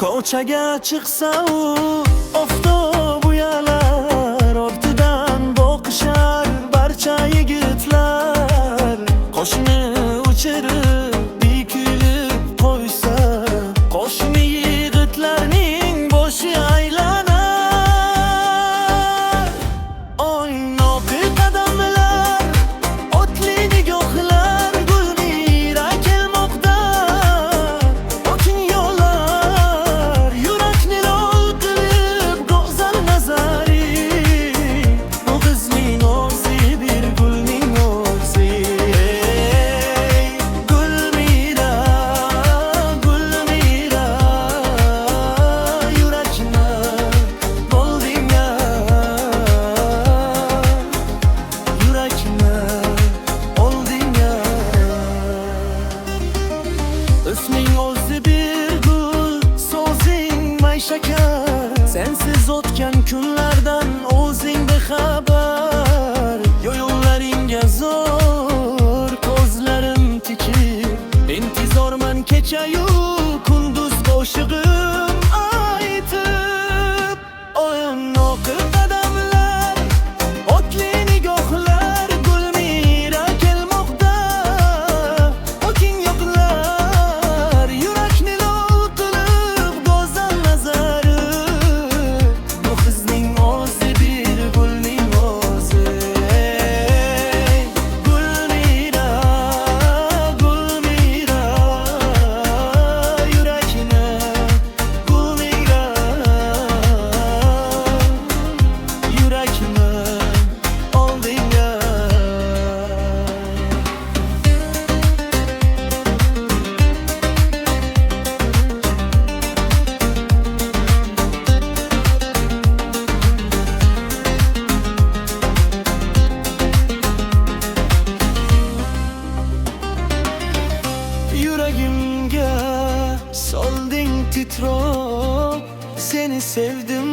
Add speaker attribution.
Speaker 1: ko'chaga chiqsa u oftob uyalar, ortidan boqishar barcha yigitlar. Qo'shni o'chirib bukilib qo'ysa, qo'shni yigitlarning boshi aylanar. O'ynoqi qadamlar, o'tli nigohlar, Gulmira kelmoqda otin yo'llar. Yurakni lol qilib go'zal nazari, bu qizning o'zi bir gulning o'zi. Gulmira, Gulmira, yurakni bo'lding ya, yurakni olding ya. Isming o'zi bir gul, so'zing may shakar. Sensiz o'tgan kunlardan o'zing bexabar. Yo'llaringga zo'r ko'zlarim tikib, intizorman kechayu kunduz qo'shig'im aytib. O'ynoqi qadamlar, o'tli nigohlar, Gulmira kelmoqda otin yo'qlar. Yurakni lol qilib go'zal nazari, bu qizning o'zi bir gulning o'zi. Gulmira, Gulmira, yurakni Gulmira, yurakni olding ya. Yuragimga solding titroq, seni sevdim